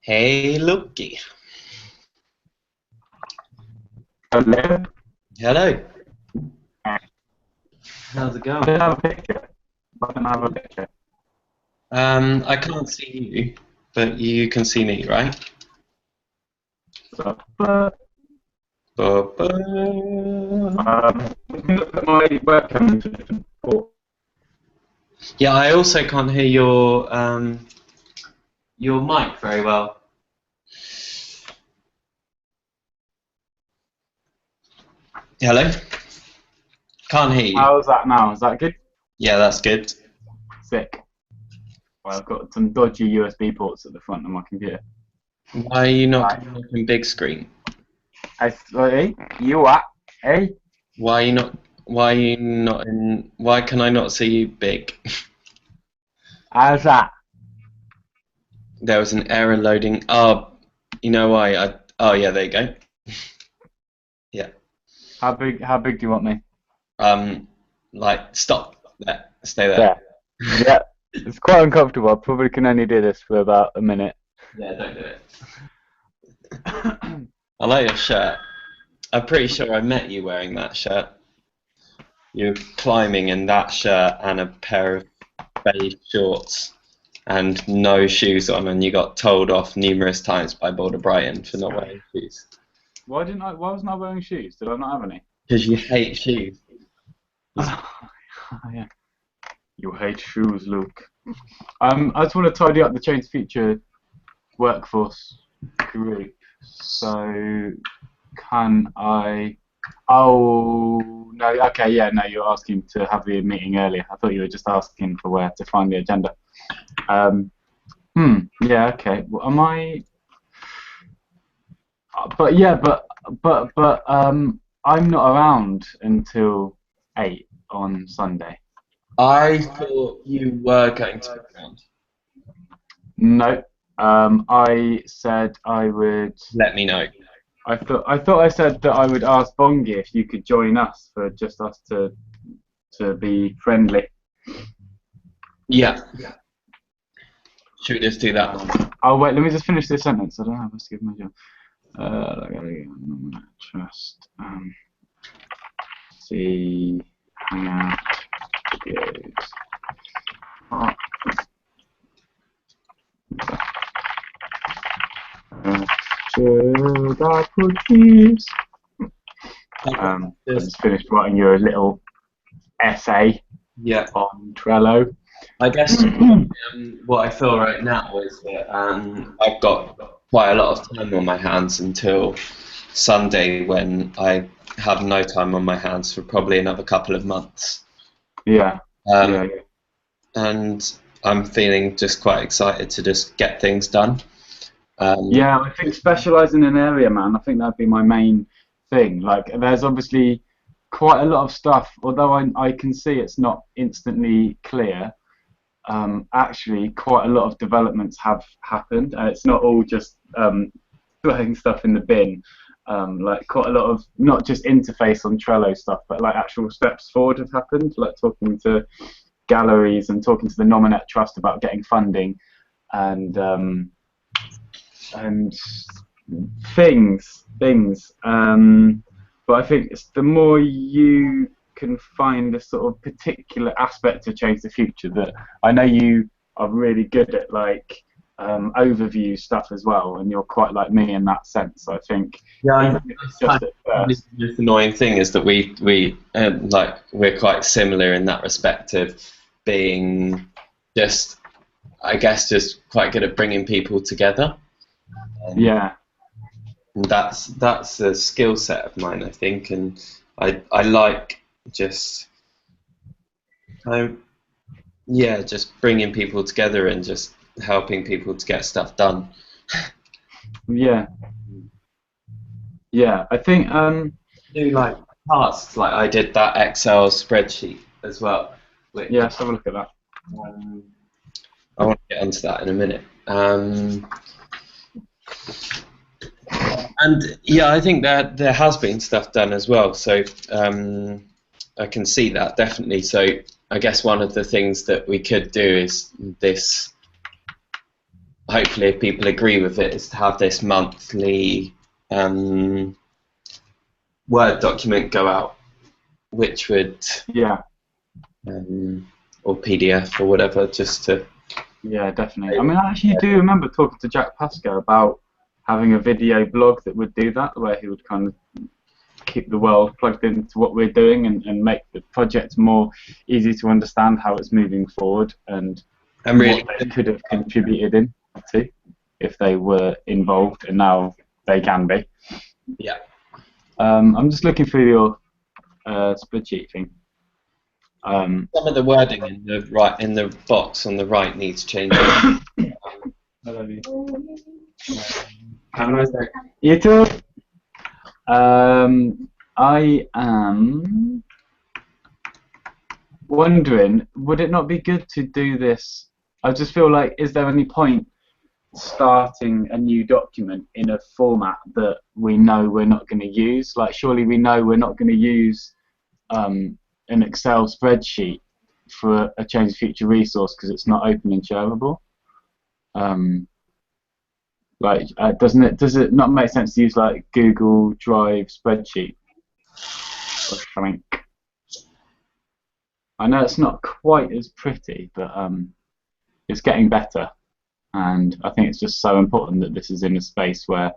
Hey, Lukey. Hello. Hello. How's it I going? don't have a picture. I don't have a picture. I can't see you, but you can see me, right? So, Ba-ba. you can look at my webcam into different port. Yeah, I also can't hear your mic very well. Hello? Can't hear you. How's that now? Is that good? Yeah, that's good. Sick. Well, I've got some dodgy USB ports at the front of my computer. Why are you not Right. coming up in big screen? Hey, you what? Hey? Why are you not? Why are you not in? Why can I not see you big? How's that? There was an error loading. Oh, you know why? Oh yeah, there you go. Yeah. How big do you want me? Stop there. Stay there. There. Yeah. It's quite uncomfortable. I probably can only do this for about a minute. Yeah, don't do it. I like your shirt. I'm pretty sure I met you wearing that shirt. You were climbing in that shirt and a pair of beige shorts and no shoes on, and you got told off numerous times by Boulder Brighton for not wearing shoes. Why wasn't I wearing shoes? Did I not have any? Because you hate shoes. Yeah. You hate shoes, Luke. I just want to tidy up the ChangeTheFuture workforce group. So, can I? Oh no. Okay. Yeah. No. You're asking to have the meeting earlier. I thought you were just asking for where to find the agenda. Yeah. Okay. Well, am I? But yeah. I'm not around until 8 on Sunday. I thought you were going to be around. No. I said I would. Let me know. I thought I said that I would ask Bongi if you could join us for just us to be friendly. Yeah. Should we just do that? Oh wait, let me just finish this sentence. I don't have to give my job. Trust. See. Hangout. Videos. Should I put these? I just finished writing you a little essay Yeah. on Trello. I guess what I feel right now is that I've got quite a lot of time on my hands until Sunday, when I have no time on my hands for probably another couple of months. Yeah. Yeah. And I'm feeling just quite excited to just get things done. Yeah, I think specialise in an area, man. I think that'd be my main thing. Like, there's obviously quite a lot of stuff, although I can see it's not instantly clear. Actually, quite a lot of developments have happened, and it's not all just putting stuff in the bin. Like, quite a lot of not just interface on Trello stuff, but like actual steps forward have happened. Like talking to galleries and talking to the Nominet Trust about getting funding, and things. But I think it's the more you can find a sort of particular aspect to ChangeTheFuture that I know you are really good at, like overview stuff as well, and you're quite like me in that sense. I think. Yeah, It's just at first. the annoying thing is that we're quite similar in that respect of being just, I guess, just quite good at bringing people together. Yeah. And that's a skill set of mine, I think, and I like just just bringing people together and just helping people to get stuff done. Yeah. Yeah. I think. Do like tasks, like I did that Excel spreadsheet as well, which Yeah. Let's have a look at that. I want to get onto that in a minute. And yeah, I think that there has been stuff done as well, so I can see that definitely. So I guess one of the things that we could do is this hopefully if people agree with it, is to have this monthly Word document go out, which would or PDF or whatever, just to definitely. I mean, I actually do remember talking to Jack Pascoe about having a video blog that would do that, where he would kind of keep the world plugged into what we're doing and make the project more easy to understand how it's moving forward and really what they could have contributed in to if they were involved, and now they can be. Yeah. I'm just looking through your spreadsheet thing. Some of the wording in the box on the right needs changing. I love you. Have a nice day. You too. I am wondering, would it not be good to do this? I just feel like, is there any point starting a new document in a format that we know we're not going to use? Like, surely we know we're not going to use an Excel spreadsheet for a Change the Future resource because it's not open and shareable. Does it not make sense to use like Google Drive spreadsheet or something? I know it's not quite as pretty, but it's getting better, and I think it's just so important that this is in a space where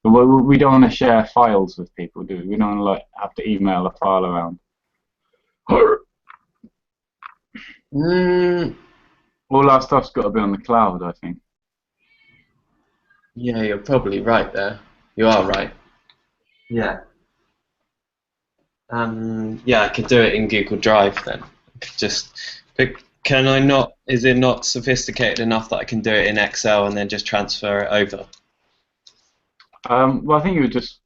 we don't want to share files with people, do we? We don't want to like have to email a file around. All our stuff's got to be on the cloud, I think. Yeah, you're probably right there. You are right. Yeah. Yeah, I could do it in Google Drive then. But can I not? Is it not sophisticated enough that I can do it in Excel and then just transfer it over? Well, I think you would just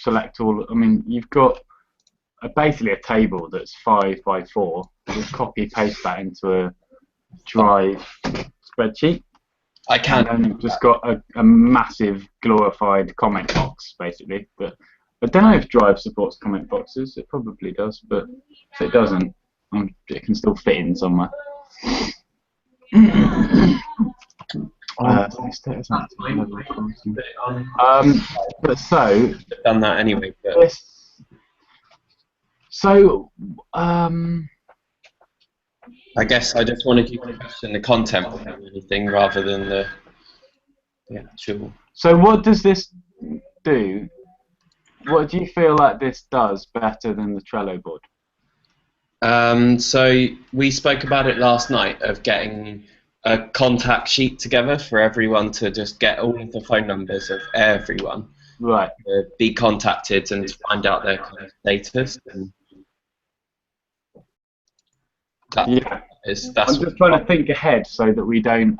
select all. I mean, you've got basically a table that's 5 by 4. Just copy paste that into a Drive spreadsheet. I can. And then you've just got a massive glorified comment box, basically. But I don't know if Drive supports comment boxes. It probably does, but if it doesn't, it can still fit in somewhere. But so I've done that anyway. But. I guess I just wanted you to question the content or anything rather than the actual. So what does this do? What do you feel like this does better than the Trello board? So we spoke about it last night of getting a contact sheet together for everyone to just get all of the phone numbers of everyone. Right. To be contacted and to find out their kind of status. And that's I'm just trying to think ahead so that we don't.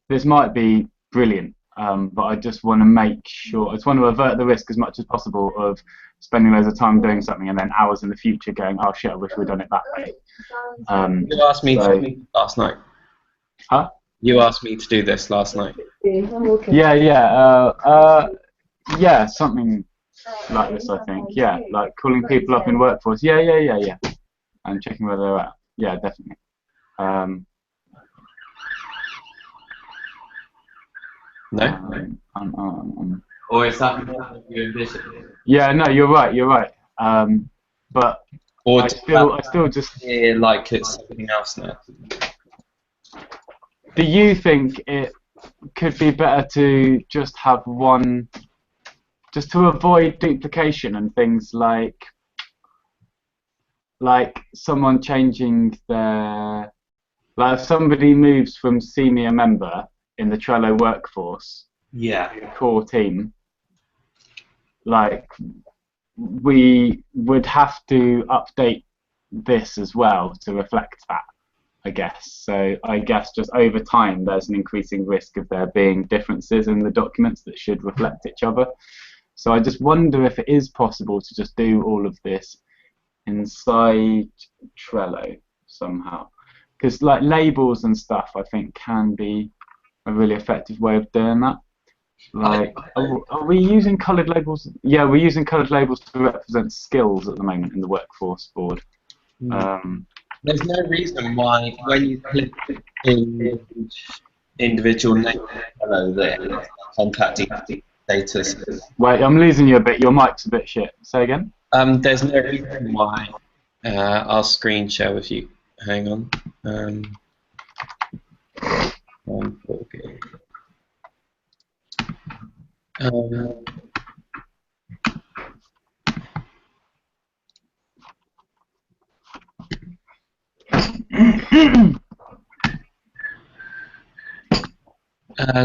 This might be brilliant, but I just want to make sure. I just want to avert the risk as much as possible of spending loads of time doing something and then hours in the future going, oh shit, I wish we'd done it that way. You asked me to do this last night. Huh? You asked me to do this last night. Yeah, something like this, I think. Yeah, like calling people up in workforce. Yeah. And checking where they're at. Yeah, definitely. No? Or is that what you envision? Yeah, no, you're right. But or I still just feel like it's something else now. Do you think it could be better to just have one, just to avoid duplication and things like someone changing their, like if somebody moves from senior member in the Trello workforce, the core team, like we would have to update this as well to reflect that, I guess. So I guess just over time there's an increasing risk of there being differences in the documents that should reflect each other. So I just wonder if it is possible to just do all of this inside Trello somehow, because like labels and stuff I think can be a really effective way of doing that. Like, are we using coloured labels? Yeah, we're using coloured labels to represent skills at the moment in the workforce board. There's no reason why when you click in individual name below there, contact status. Wait, I'm losing you a bit. Your mic's a bit shit. Say again. There's no reason why. I'll screen share with you. Hang on. Okay.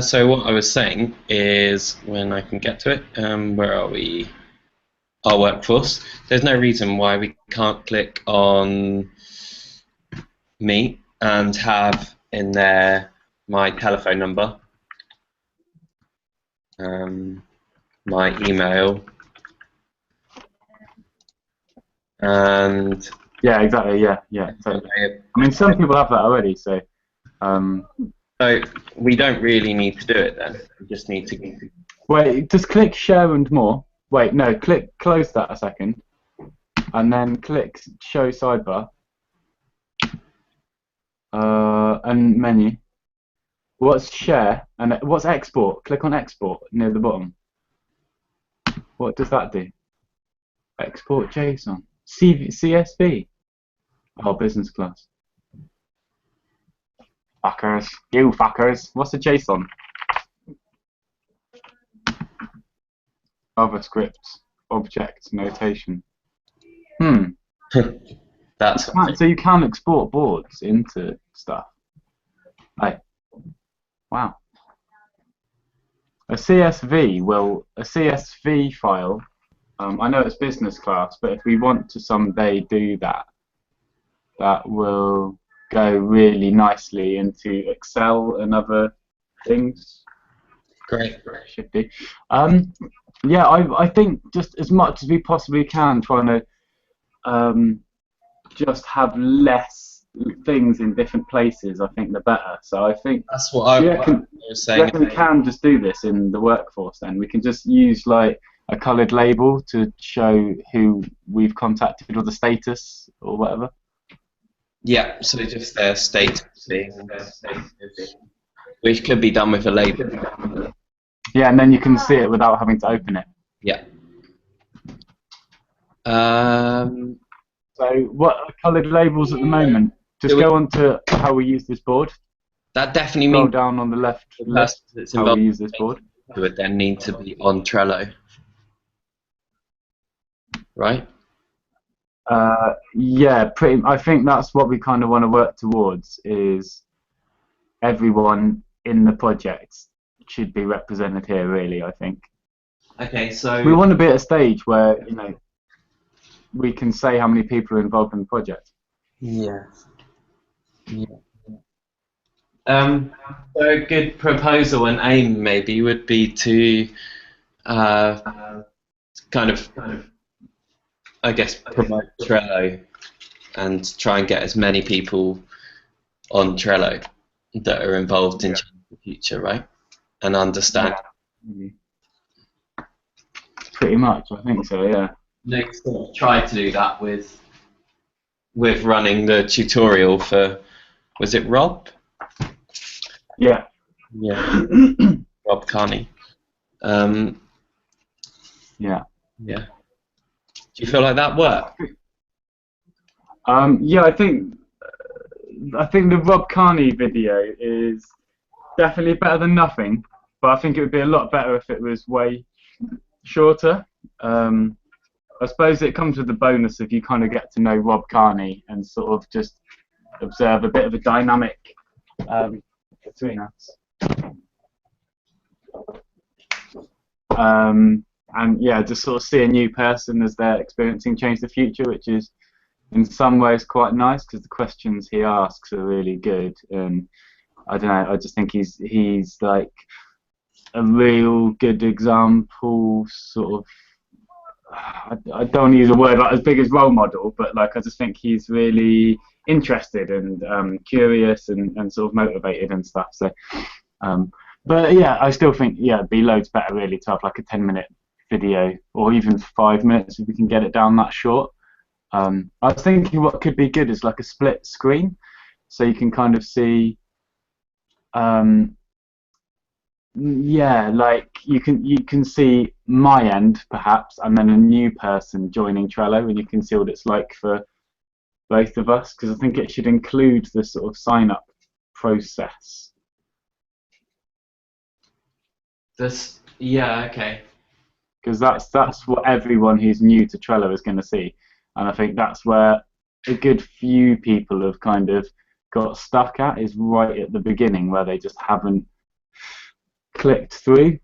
So what I was saying is, when I can get to it, where are we? Our workforce. There's no reason why we can't click on me and have in there my telephone number, my email, and yeah, exactly. Yeah. Totally. I mean, some people have that already, so. So we don't really need to do it then. We just need to. Wait, just click share and more. Wait, no, close that a second, and then click show sidebar, and menu. What's share and what's export? Click on export near the bottom. What does that do? Export JSON. CSV. Oh, business class. Fuckers. You fuckers. What's a JSON? Other scripts. Object notation. That's so you can export boards into stuff. Hey. Wow. A CSV file. I know it's business class, but if we want to someday do that, that will go really nicely into Excel and other things. Great. Should be. Yeah, I think just as much as we possibly can, trying to just have less things in different places. I think the better. So I think that's what I was saying. We can just do this in the workforce. Then we can just use like a coloured label to show who we've contacted or the status or whatever. Yeah, so just their status, which could be done with a label. Yeah, and then you can see it without having to open it. Yeah. So what are coloured labels at the moment? Just go on to how we use this board. That definitely means down on the left list how we use this board. It would then need to be on Trello, right? Yeah, I think that's what we kind of want to work towards, is everyone in the project should be represented here, really, I think. Okay, so we want to be at a stage where, we can say how many people are involved in the project. Yeah. So a good proposal and aim maybe would be to kind of I guess promote Trello and try and get as many people on Trello that are involved in ChangeTheFuture, right? And understand. Yeah. Pretty much, I think so, yeah. Next, try to do that with running the tutorial for, was it Rob? Yeah. Yeah. Rob Carney. Yeah. Yeah. Do you feel like that worked? Yeah, I think the Rob Carney video is definitely better than nothing, but I think it would be a lot better if it was way shorter. I suppose it comes with the bonus if you kind of get to know Rob Carney and sort of just observe a bit of a dynamic between us. And yeah, just sort of see a new person as they're experiencing ChangeTheFuture, which is in some ways quite nice because the questions he asks are really good. And I don't know, I just think he's like a real good example, sort of. I don't want to use a word like as big as role model, but like I just think he's really interested and curious and sort of motivated and stuff. So, but yeah, I still think it'd be loads better really to have like a 10-minute video or even 5 minutes if we can get it down that short. I was thinking what could be good is like a split screen, so you can kind of see Yeah, like you can see my end perhaps, and then a new person joining Trello, and you can see what it's like for both of us. Because I think it should include the sort of sign up process. Yeah, okay. Because that's what everyone who's new to Trello is going to see, and I think that's where a good few people have kind of got stuck at, is right at the beginning where they just haven't clicked through.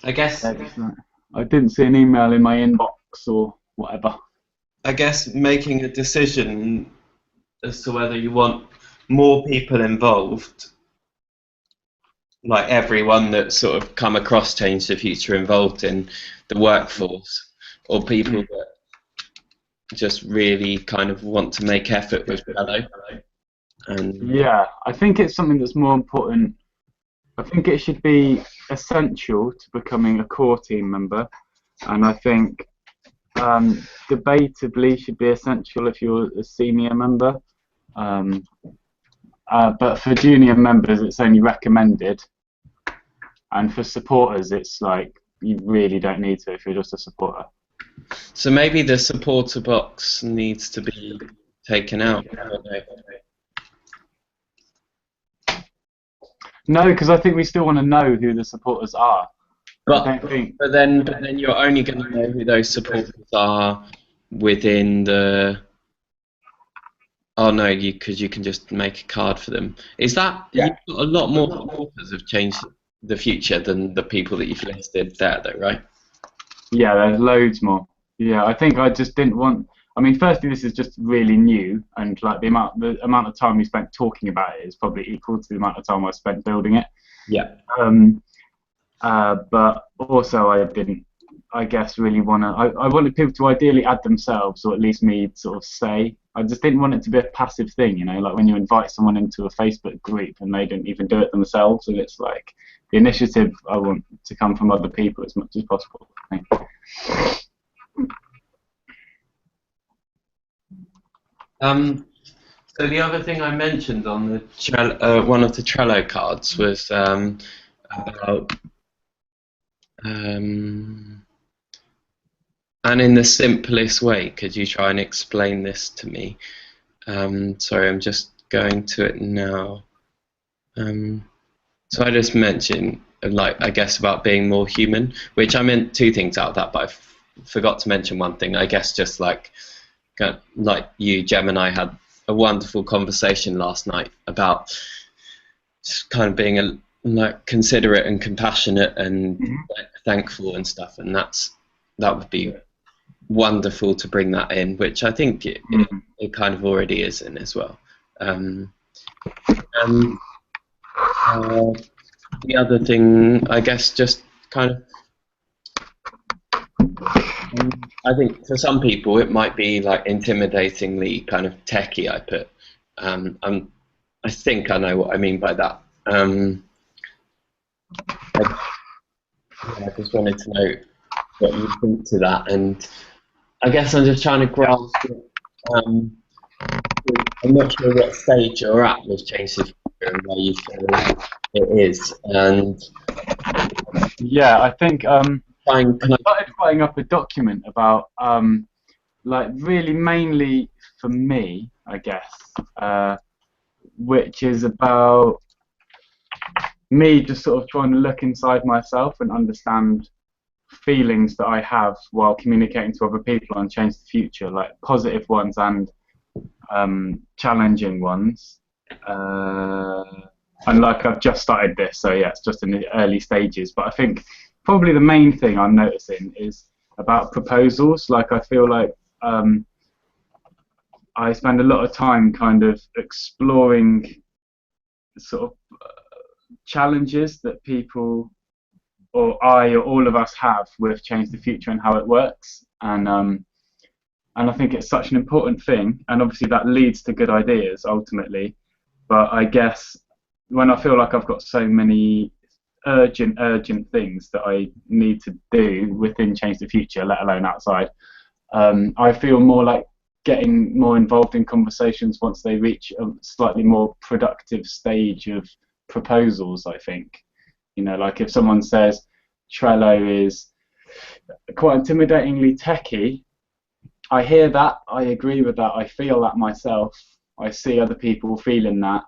I guess I didn't see an email in my inbox or whatever. I guess making a decision as to whether you want more people involved, like everyone that's sort of come across Change the Future involved in the workforce, or people that just really kind of want to make effort with Trello. Yeah, I think it's something that's more important. I think it should be essential to becoming a core team member, and I think debatably should be essential if you're a senior member. But for junior members, it's only recommended, and for supporters, it's like you really don't need to if you're just a supporter. So maybe the supporter box needs to be taken out. No, because I think we still want to know who the supporters are. But then you're only going to know who those supporters are within the. Oh no, because you can just make a card for them. Is that you've got a lot more supporters have changed the future than the people that you've listed there, though, right? Yeah, there's loads more. Yeah, I think I just didn't want. I mean, firstly, this is just really new, and like the amount of time we spent talking about it is probably equal to the amount of time I spent building it. Yeah. But also, I didn't, I guess, really want to. I wanted people to ideally add themselves, or at least me sort of say. I just didn't want it to be a passive thing, you know, like when you invite someone into a Facebook group and they don't even do it themselves, and it's like the initiative I want to come from other people as much as possible, I think. So the other thing I mentioned on the one of the Trello cards was about and in the simplest way, could you try and explain this to me? Sorry, I'm just going to it now. So I just mentioned, like, I guess about being more human, which I meant two things out of that, but I forgot to mention one thing. I guess just like you, Gem, and I had a wonderful conversation last night about just kind of being like considerate and compassionate and like, thankful and stuff, and that would be wonderful to bring that in, which I think it kind of already is in as well. The other thing, I guess, just kind of, I think for some people it might be like intimidatingly kind of techie. I think I know what I mean by that. I just wanted to know what you think to that, and I guess I'm just trying to grasp it. I'm not sure what stage you're at with Change the Future and where you feel it is, and yeah, I think I can started writing up a document about like really mainly for me, I guess, which is about me just sort of trying to look inside myself and understand feelings that I have while communicating to other people on Change the Future, like positive ones and challenging ones. And like I've just started this, so yeah, it's just in the early stages. But I think probably the main thing I'm noticing is about proposals. Like I feel like I spend a lot of time kind of exploring sort of challenges that people or I or all of us have with Change the Future and how it works, and I think it's such an important thing, and obviously that leads to good ideas ultimately. But I guess when I feel like I've got so many urgent things that I need to do within Change the Future, let alone outside, I feel more like getting more involved in conversations once they reach a slightly more productive stage of proposals, I think. You know, like if someone says Trello is quite intimidatingly techy, I hear that, I agree with that, I feel that myself, I see other people feeling that,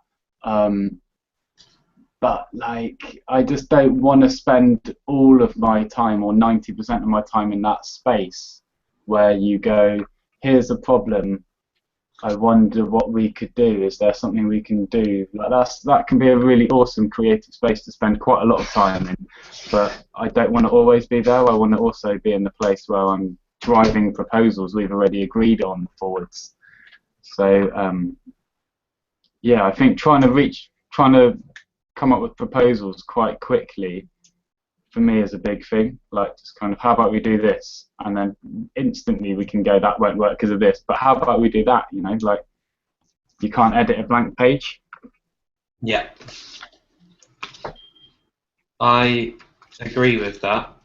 but like I just don't want to spend all of my time or 90% of my time in that space where you go, here's a problem, I wonder what we could do, is there something we can do? Like that can be a really awesome creative space to spend quite a lot of time in, but I don't want to always be there. I want to also be in the place where I'm driving proposals we've already agreed on forwards. So yeah, I think trying to come up with proposals quite quickly for me is a big thing. Like just kind of, how about we do this, and then instantly we can go, that won't work because of this, but how about we do that? You know, like you can't edit a blank page. Yeah, I agree with that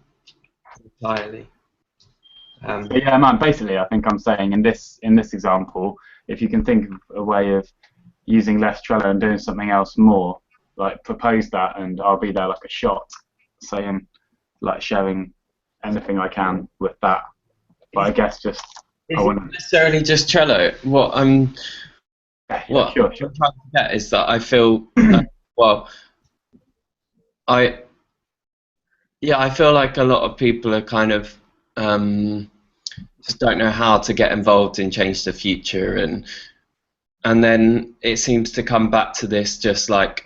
entirely. Yeah, man. Basically, I think I'm saying in this example, if you can think of a way of using less Trello and doing something else more, like propose that, and I'll be there like a shot, saying, like sharing anything I can with that. But I guess just I wouldn't necessarily just Trello. What I'm sure. trying to get is that I feel well. I feel like a lot of people are kind of just don't know how to get involved in Change the Future, and then it seems to come back to this, just like,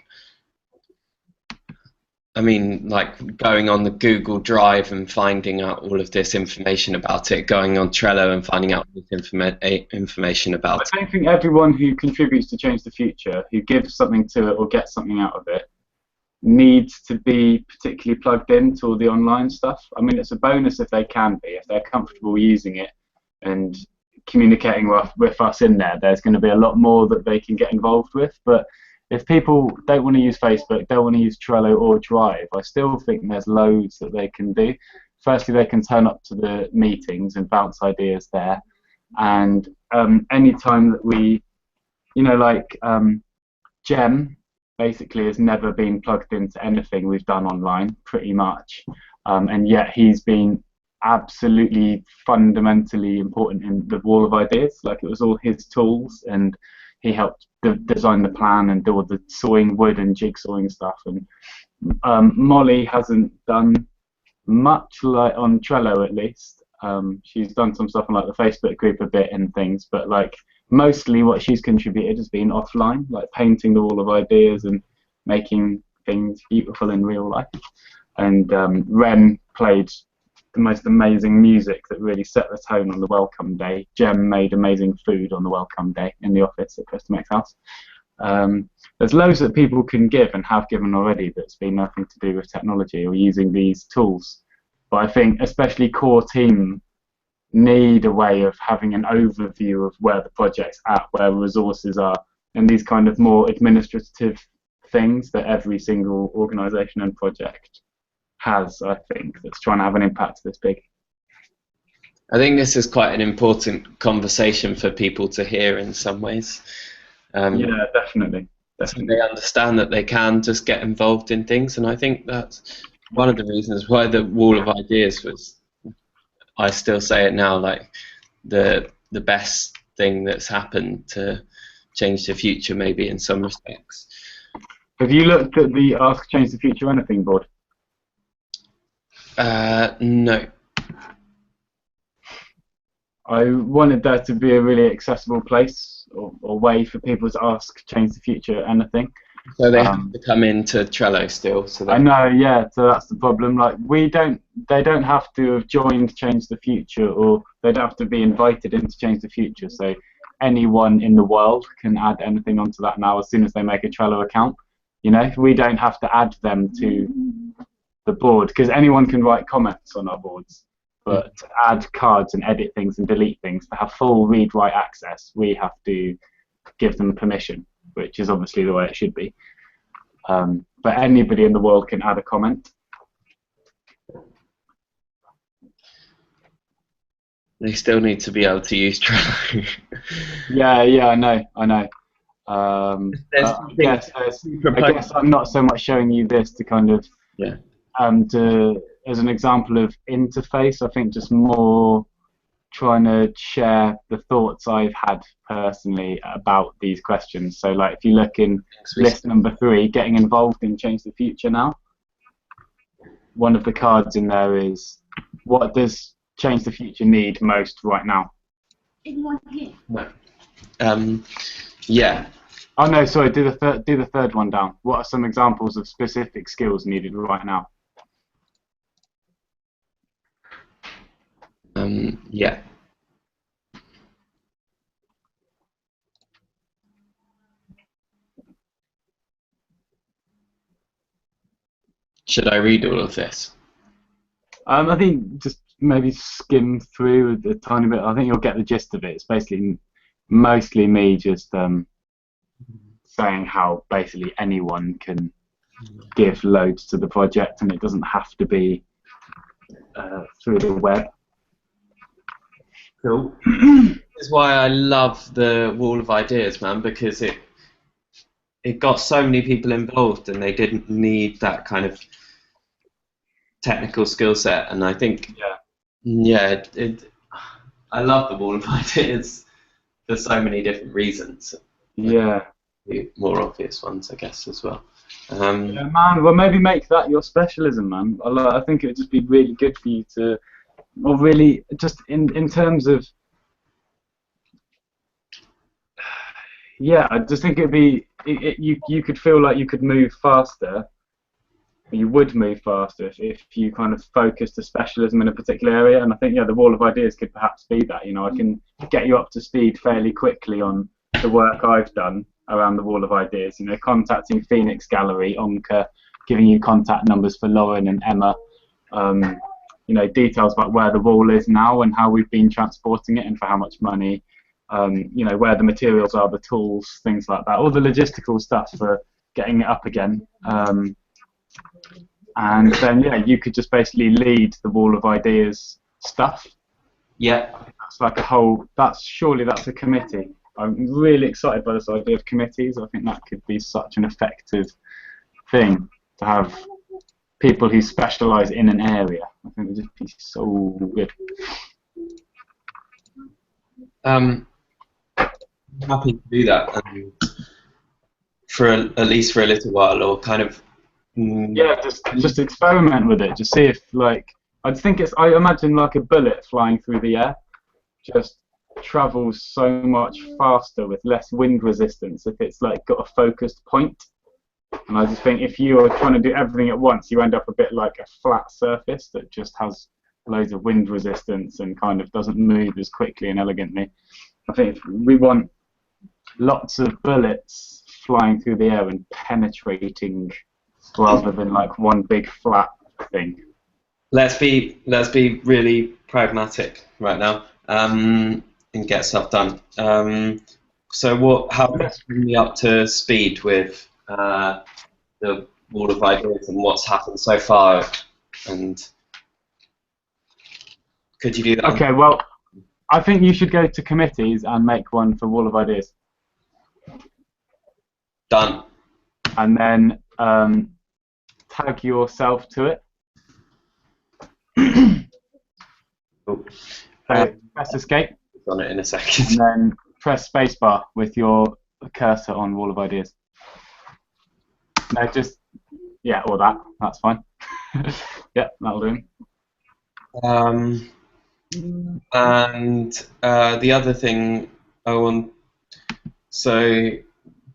I mean, like going on the Google Drive and finding out all of this information about it, going on Trello and finding out all this information about it. I don't think everyone who contributes to Change the Future, who gives something to it or gets something out of it, needs to be particularly plugged into all the online stuff. I mean, it's a bonus if they can be, if they're comfortable using it and communicating with us in there. There's going to be a lot more that they can get involved with. But if people don't want to use Facebook, don't want to use Trello or Drive, I still think there's loads that they can do. Firstly, they can turn up to the meetings and bounce ideas there. And any time that we, you know, like Jem basically has never been plugged into anything we've done online, pretty much, and yet he's been absolutely fundamentally important in the wall of ideas. Like, it was all his tools, and he helped design the plan and do all the sawing wood and jigsawing stuff. And Molly hasn't done much, like on Trello at least. She's done some stuff on like the Facebook group a bit and things, but like mostly what she's contributed has been offline, like painting the wall of ideas and making things beautiful in real life. And Ren played the most amazing music that really set the tone on the welcome day. Jem made amazing food on the welcome day in the office at Customer's house. There's loads that people can give and have given already that's been nothing to do with technology or using these tools. But I think especially core team need a way of having an overview of where the project's at, where resources are, and these kind of more administrative things that every single organisation and project has, I think, that's trying to have an impact this big. I think this is quite an important conversation for people to hear in some ways. Yeah, definitely. So they understand that they can just get involved in things, and I think that's one of the reasons why the Wall of Ideas was, I still say it now, like the best thing that's happened to Change the Future, maybe in some respects. Have you looked at the Ask Change the Future Anything board? No. I wanted there to be a really accessible place or way for people to ask Change the Future anything. So they have to come into Trello still. So I know, yeah. So that's the problem. Like, they don't have to have joined Change the Future, or they don't have to be invited into Change the Future. So anyone in the world can add anything onto that now as soon as they make a Trello account. You know, we don't have to add them to the board, because anyone can write comments on our boards. But to add cards and edit things and delete things, to have full read-write access, we have to give them permission, which is obviously the way it should be. But anybody in the world can add a comment. They still need to be able to use Trello. Yeah, I know. I guess I'm not so much showing you this to kind of as an example of interface. I think just more trying to share the thoughts I've had personally about these questions. So like if you look in list number 3, getting involved in Change the Future now, one of the cards in there is, what does Change the Future need most right now? Yeah. Oh no, sorry. Do the third one down. What are some examples of specific skills needed right now? Yeah. Should I read all of this? I think just maybe skim through a tiny bit. I think you'll get the gist of it. It's basically mostly me just saying how basically anyone can give loads to the project, and it doesn't have to be through the web. Cool. This is why I love the Wall of Ideas, man, because it got so many people involved, and they didn't need that kind of technical skill set. And I think, I love the Wall of Ideas for so many different reasons. Yeah. The more obvious ones, I guess, as well. Yeah, man. Well, maybe make that your specialism, man. I think it would just be really good for you to, or really, just in terms of, yeah, I just think it'd be, you could feel like you could move faster. You would move faster if you kind of focused a specialism in a particular area, and I think the Wall of Ideas could perhaps be that. I can get you up to speed fairly quickly on the work I've done around the Wall of Ideas. Contacting Phoenix Gallery, Onka, giving you contact numbers for Lauren and Emma. Details about where the wall is now and how we've been transporting it and for how much money. Where the materials are, the tools, things like that. All the logistical stuff for getting it up again. And then you could just basically lead the Wall of Ideas stuff. Yeah. That's like surely that's a committee. I'm really excited by this idea of committees. I think that could be such an effective thing to have people who specialise in an area. I think it would just be so good. Happy to do that, at least for a little while, or kind of. Just experiment with it. Just see if I imagine like a bullet flying through the air, just travels so much faster with less wind resistance if it's like got a focused point. And I just think if you're trying to do everything at once, you end up a bit like a flat surface that just has loads of wind resistance and kind of doesn't move as quickly and elegantly. I think if we want lots of bullets flying through the air and penetrating rather than like one big flat thing. Let's be really pragmatic right now, and get stuff done. How can you bring me up to speed with the Wall of Ideas and what's happened so far? And could you do that? Okay, well, I think you should go to committees and make one for Wall of Ideas. Done. And then tag yourself to it. Cool. Press escape. On it in a second. And then press spacebar with your cursor on Wall of Ideas. No, or that. That's fine. Yeah, that'll do. And the other thing I want,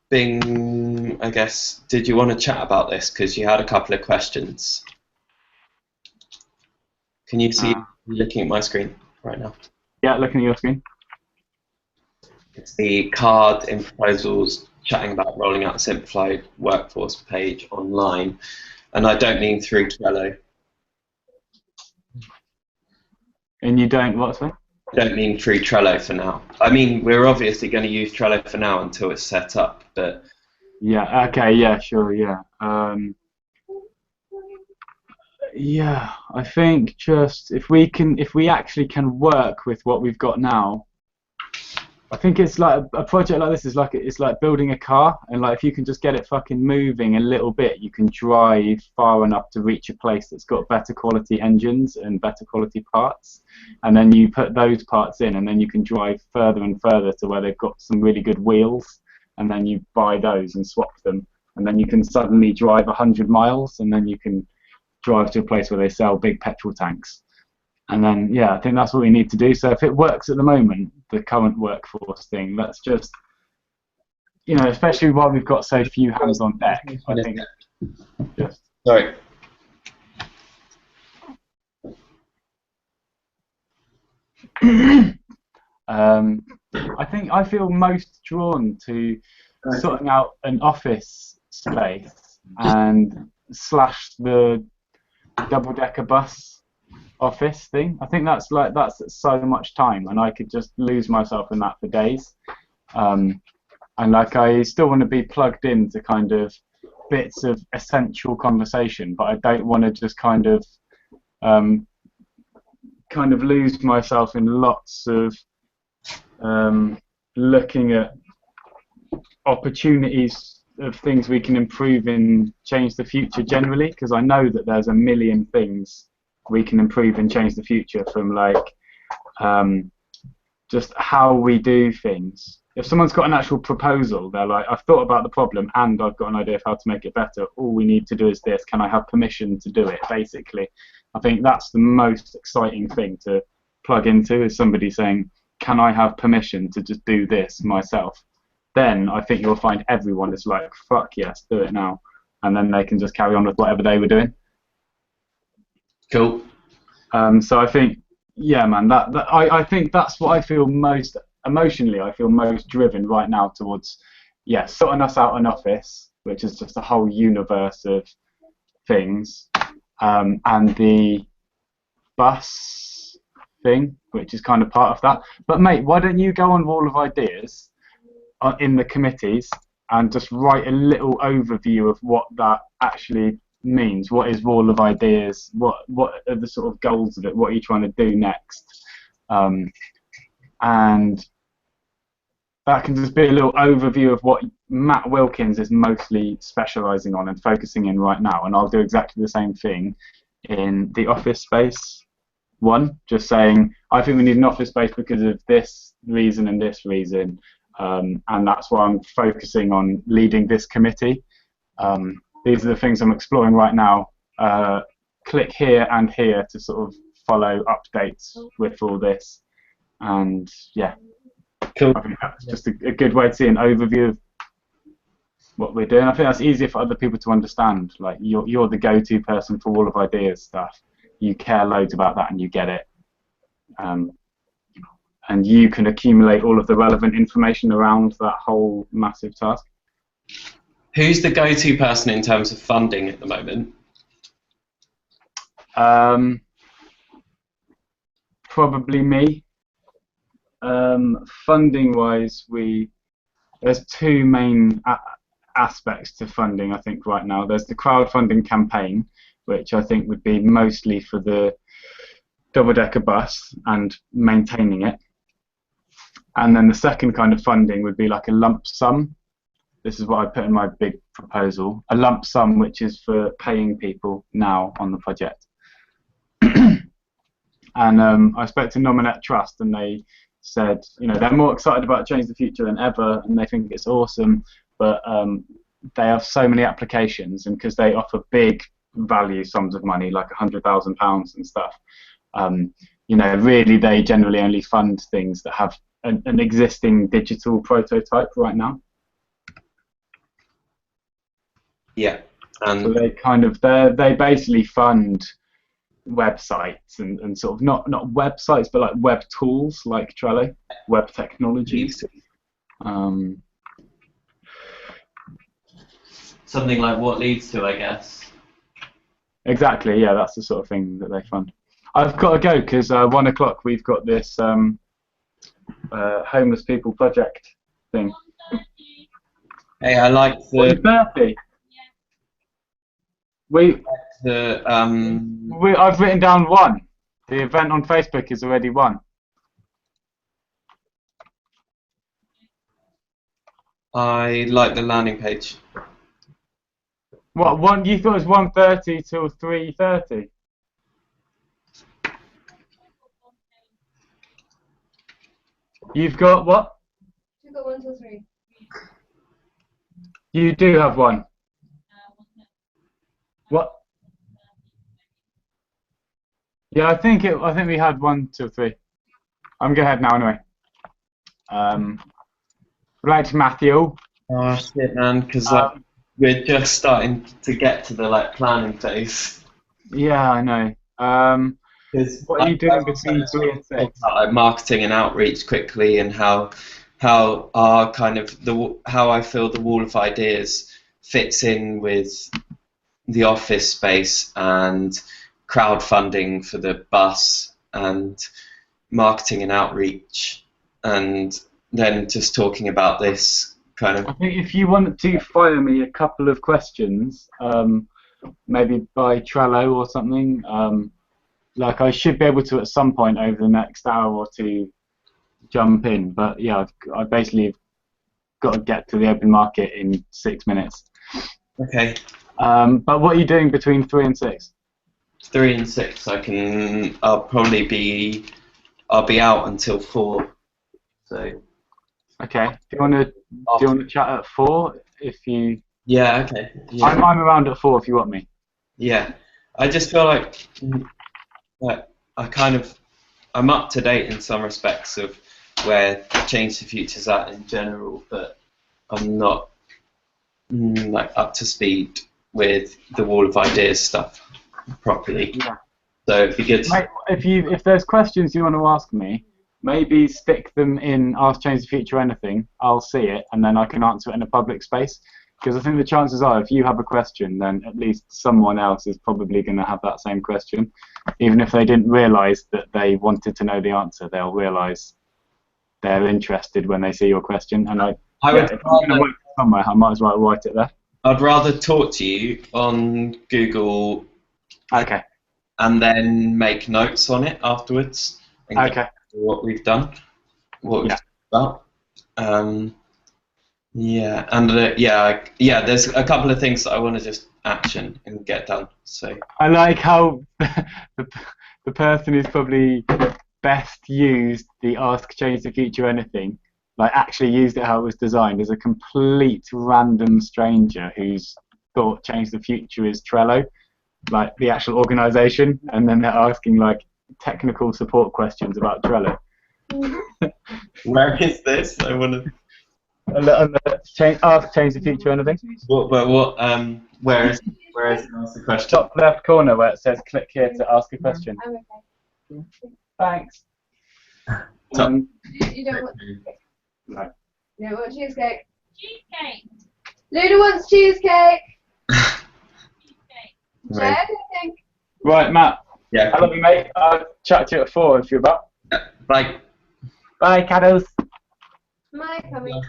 Bing, I guess, did you want to chat about this? Because you had a couple of questions. Can you see looking at my screen right now? Yeah, looking at your screen. It's the card in proposals chatting about rolling out a simplified workforce page online. And I don't mean through Trello. And you don't what, sorry? I don't mean through Trello for now. I mean, we're obviously going to use Trello for now until it's set up, but... Yeah, okay, yeah, sure, yeah. Yeah, I think just if we actually can work with what we've got now, I think it's like a project like this is like it's like building a car, and like if you can just get it fucking moving a little bit, you can drive far enough to reach a place that's got better quality engines and better quality parts, and then you put those parts in, and then you can drive further and further to where they've got some really good wheels, and then you buy those and swap them, and then you can suddenly drive 100 miles, and then you can drive to a place where they sell big petrol tanks. And then, yeah, I think that's what we need to do. So if it works at the moment, the current workforce thing, let's just, you know, especially while we've got so few hands on deck, I think just... Sorry. I feel most drawn to sorting out an office space and slash the double-decker bus office thing. I think that's so much time, and I could just lose myself in that for days. And like I still want to be plugged into kind of bits of essential conversation, but I don't want to just kind of lose myself in lots of looking at opportunities of things we can improve in Change the Future generally, because I know that there's a million things we can improve and change the future, from like just how we do things. If someone's got an actual proposal, they're like, I've thought about the problem and I've got an idea of how to make it better. All we need to do is this. Can I have permission to do it? Basically, I think that's the most exciting thing to plug into, is somebody saying, can I have permission to just do this myself? Then I think you'll find everyone is like, fuck yes, do it now. And then they can just carry on with whatever they were doing. Cool. So I think, yeah, man, I think that's what I feel most emotionally. I feel most driven right now towards, yeah, sorting us out an office, which is just a whole universe of things, and the bus thing, which is kind of part of that. But mate, why don't you go on Wall of Ideas in the committees and just write a little overview of what that actually means. What is Wall of Ideas? What are the sort of goals of it? What are you trying to do next? And that can just be a little overview of what Matt Wilkins is mostly specialising on and focusing in right now. And I'll do exactly the same thing in the office space one, just saying, I think we need an office space because of this reason and this reason. And that's why I'm focusing on leading this committee. These are the things I'm exploring right now. Click here and here to sort of follow updates with all this. And yeah, cool. I think that's just a good way to see an overview of what we're doing. I think that's easier for other people to understand. Like you're the go-to person for Wall of Ideas stuff. You care loads about that and you get it. And you can accumulate all of the relevant information around that whole massive task. Who's the go-to person in terms of funding at the moment? Probably me. Funding-wise, there's two main aspects to funding, I think, right now. There's the crowdfunding campaign, which I think would be mostly for the double-decker bus and maintaining it. And then the second kind of funding would be like a lump sum. This is what I put in my big proposal. A lump sum which is for paying people now on the project. And I spoke to Nominate Trust and they said, you know, they're more excited about Change the Future than ever and they think it's awesome, but they have so many applications, and because they offer big value sums of money, like £100,000 and stuff, you know, really they generally only fund things that have an existing digital prototype right now. Yeah. So they kind of they basically fund websites and sort of not websites but like web tools like Trello, web technologies. Something like What Leads To, I guess. Exactly, yeah, that's the sort of thing that they fund. I've got to go because 1 o'clock we've got this homeless people project thing. Hey, I like the... What, your birthday? I've written down 1. The event on Facebook is already 1. I like the landing page. What, one? You thought it was 1:30 till 3:30? You've got what? You've got 1 till 3. You do have one. What? Yeah, I think we had 1 till 3. I'm going ahead now anyway. Right, Matthew. Oh shit, man, because we're just starting to get to the planning phase. Yeah, I know. What are you doing between 3 and 6? About, marketing and outreach quickly, and how our kind of how I feel the wall of ideas fits in with the office space and crowdfunding for the bus and marketing and outreach, and then just talking about this kind of. I think if you wanted to fire me a couple of questions, maybe by Trello or something, like I should be able to at some point over the next hour or two jump in, but yeah, I basically got to get to the open market in 6 minutes. Okay. But what are you doing between 3 and 6? 3 and 6, I'll probably be out until 4. So. Okay. Do you want to chat at 4? If you. Yeah. Okay. Yeah. I'm around at 4 if you want me. Yeah. I just feel like I'm up to date in some respects of where Change the Future's at in general, but I'm not up to speed with the wall of ideas stuff properly. Yeah. So if you get Mate, if there's questions you want to ask me, maybe stick them in Ask Change the Future Anything. I'll see it and then I can answer it in a public space. Because I think the chances are, if you have a question, then at least someone else is probably going to have that same question. Even if they didn't realise that they wanted to know the answer, they'll realise they're interested when they see your question. And if I'm going to write it somewhere, I might as well write it there. I'd rather talk to you on Google. Okay. And then make notes on it afterwards. And okay. What we've done, what we've talked about. Yeah, and there's a couple of things that I want to just action and get done. So I like how the person who's probably best used the Ask Change the Future Anything, like actually used it how it was designed, is a complete random stranger who's thought Change the Future is Trello, like the actual organisation, and then they're asking like technical support questions about Trello. Where is this? I want to. Ask Change the Future Anything. Where is ask the question? Top left corner where it says click here to ask a question. I'm okay. Thanks. You don't want. No. You don't want cheesecake. Cheesecake. Luna wants cheesecake. Right. Jed, I think. Right, Matt. Yeah. I love you, mate. I'll chat to you at 4 if you're about. Bye. Bye, caddos. Am I coming?